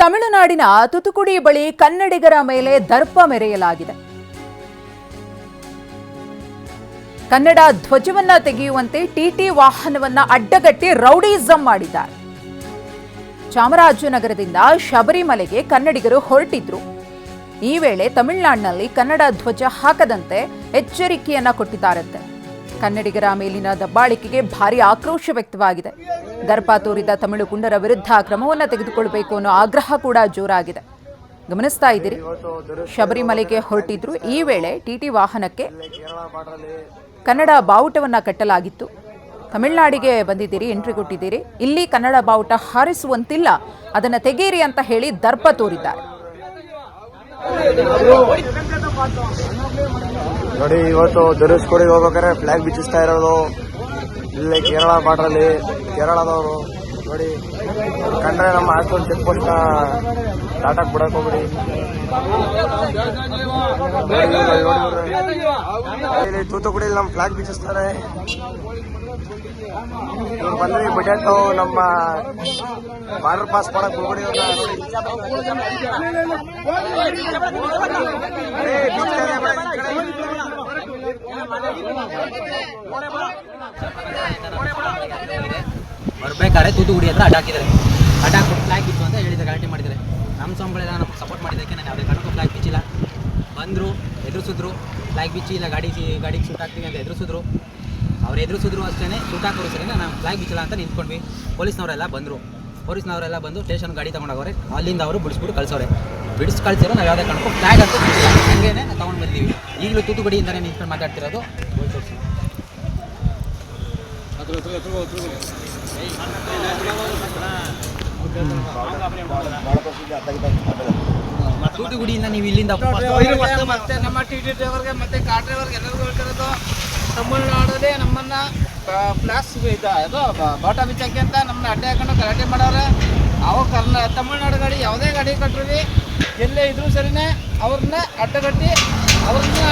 ತಮಿಳುನಾಡಿನ ತುತುಕುಡಿ ಬಳಿ ಕನ್ನಡಿಗರ ಮೇಲೆ ದರ್ಪ ಮೆರೆಯಲಾಗಿದೆ. ಕನ್ನಡ ಧ್ವಜವನ್ನ ತೆಗೆಯುವಂತೆ ಟಿಟಿ ವಾಹನವನ್ನ ಅಡ್ಡಗಟ್ಟಿ ರೌಡಿಸಂ ಮಾಡಿದ್ದಾರೆ. ಚಾಮರಾಜನಗರದಿಂದ ಶಬರಿಮಲೆಗೆ ಕನ್ನಡಿಗರು ಹೊರಟಿದ್ರು. ಈ ವೇಳೆ ತಮಿಳುನಾಡಿನಲ್ಲಿ ಕನ್ನಡ ಧ್ವಜ ಹಾಕದಂತೆ ಎಚ್ಚರಿಕೆಯನ್ನ ಕೊಟ್ಟಿದ್ದಾರಂತೆ. ಕನ್ನಡಿಗರ ಮೇಲಿನ ದಬ್ಬಾಳಿಕೆಗೆ ಭಾರಿ ಆಕ್ರೋಶ ವ್ಯಕ್ತವಾಗಿದೆ. ದರ್ಪ ತೋರಿದ ತಮಿಳು ಗುಂಡರ ವಿರುದ್ಧ ಕ್ರಮವನ್ನು ತೆಗೆದುಕೊಳ್ಳಬೇಕು ಅನ್ನೋ ಆಗ್ರಹ ಕೂಡ ಜೋರಾಗಿದೆ. ಗಮನಿಸ್ತಾ ಇದ್ದೀರಿ, ಶಬರಿಮಲೆಗೆ ಹೊರಟಿದ್ರು. ಈ ವೇಳೆ ಟಿಟಿ ವಾಹನಕ್ಕೆ ಕನ್ನಡ ಬಾವುಟವನ್ನ ಕಟ್ಟಲಾಗಿತ್ತು. ತಮಿಳುನಾಡಿಗೆ ಬಂದಿದ್ದೀರಿ, ಎಂಟ್ರಿ ಕೊಟ್ಟಿದ್ದೀರಿ, ಇಲ್ಲಿ ಕನ್ನಡ ಬಾವುಟ ಹಾರಿಸುವಂತಿಲ್ಲ, ಅದನ್ನ ತೆಗೀರಿ ಅಂತ ಹೇಳಿ ದರ್ಪ ತೋರಿದ್ದಾರೆ. ನೋಡಿ, ಇವತ್ತು ಧನುಷ್ಕೋಡಿಗೆ ಹೋಗ್ಬೇಕಾದ್ರೆ ಫ್ಲಾಗ್ ಬಿಚ್ಚಿಸ್ತಾ ಇರೋದು ಇಲ್ಲಿ ಕೇರಳ ಬಾರ್ಡ್ರಲ್ಲಿ. ಕೇರಳದವರು ನೋಡಿ, ಕಂಡ್ರೆ ನಮ್ಮ ಹಾಸ್ಟೆಲ್ ಚೆಕ್ ಪೋಸ್ಟ್ ಟಾಟಾಕ್ ಬಿಡಕ್ ಹೋಗ್ಬಿಡಿ. ಇಲ್ಲಿ ತೂತುಕುಡಿಯಲ್ಲಿ ನಮ್ಮ ಫ್ಲಾಗ್ ಬಿಚ್ಚಿಸ್ತಾರೆ. ಇವ್ರು ಬಂದ್ರಿ ಬಿಟ್ಟು ನಮ್ಮ ಬಾರ್ಡರ್ ಪಾಸ್ ಮಾಡಕ್ ಹೋಗ್ಬಿಡಿ. ಬರ್ಬೇಕಾದ್ರೆ ತೂತುಕುಡಿ ಹತ್ರ ಅಡ್ಡಾಕಿದ್ದಾರೆ. ಅಡ್ಡಾಕ್ಬಿಟ್ಟು ಫ್ಲಾಗ್ ಬಿಚ್ಚು ಅಂತ ಹೇಳಿದ್ದಾರೆ, ಗಲಾಟೆ ಮಾಡಿದ್ದಾರೆ. ನಮ್ಮ ಸಂಬಳೆಲ್ಲ ನಾವು ಸಪೋರ್ಟ್ ಮಾಡಿದ್ದಕ್ಕೆ ನಾನು ಯಾವುದೇ ಕಾರಣಕ್ಕೂ ಫ್ಲಾಗ್ ಬಿಚ್ಚಿಲ್ಲ. ಬಂದರು, ಎದುರಿಸಿದ್ರು, ಫ್ಲಾಗ್ ಬಿಚ್ಚಿ ಇಲ್ಲ ಗಾಡಿಗೆ ಶೂಟ್ ಹಾಕ್ತೀವಿ ಅಂತ ಎದುರಿಸಿದ್ರು. ಅವ್ರು ಎದುರಿಸಿದ್ರು ಅಷ್ಟೇ, ಶೂಟ್ ಹಾಕೋರು ಸರಿ ನಾವು ಫ್ಲಾಗ್ ಬಿಚ್ಚಿಲ್ಲ ಅಂತ ನಿಂತ್ಕೊಂಡ್ವಿ. ಪೊಲೀಸ್ನವರೆಲ್ಲ ಬಂದು ಸ್ಟೇಷನ್ ಗಾಡಿ ತೊಗೊಂಡೋಗವ್ರೆ. ಅಲ್ಲಿಂದ ಅವರು ಬಿಡಿಸ್ಬಿಟ್ಟು ಕಳಿಸೋರೆ. ಬಿಡಿಸಿ ಕಳಿಸಿರೋ ನಾವು ಯಾವುದೇ ಕಾರಣಕ್ಕೂ ಫ್ಲಾಗ್ ಅಂತ ಬಿಚ್ಚಿಲ್ಲ, ಹಂಗೇ ನಾವು ತೊಗೊಂಡು ಬಂದೀವಿ. ಈಗಲೂ ತೂತುಕುಡಿಯಿಂದಲೇ ನಿಂತ್ಕೊಂಡು ಮಾತಾಡ್ತಿರೋದು. ತೂತುಕುಡಿಯಿಂದ ನೀವು ಇಲ್ಲಿಂದ ಮತ್ತೆ ನಮ್ಮ ಟಿಟಿ ಡ್ರೈವರ್ಗೆ ಮತ್ತೆ ಕಾರ್ ಡ್ರೈವರ್ಗೆ ಎಲ್ಲರಿಗೂ ಹೇಳ್ತಿರೋದು, ತಮಿಳುನಾಡಲ್ಲಿ ನಮ್ಮನ್ನ ಪ್ಲಾಸ್ ಇದು ಬಾಟ ಬಿಚ್ಚಕ್ಕೆ ಅಂತ ನಮ್ಮನ್ನ ಅಡ್ಡೆ ಹಾಕೊಂಡು ಗಲಾಟೆ ಮಾಡೋರೆ. ಅವಾಗ ತಮಿಳುನಾಡು ಗಾಡಿ ಯಾವುದೇ ಗಾಡಿ ಕಟ್ಟಿರಿ, ಎಲ್ಲೇ ಇದ್ರೂ ಸರಿನೇ ಅವ್ರನ್ನ ಅಡ್ಡಗಟ್ಟಿ ಅವ್ರನ್ನ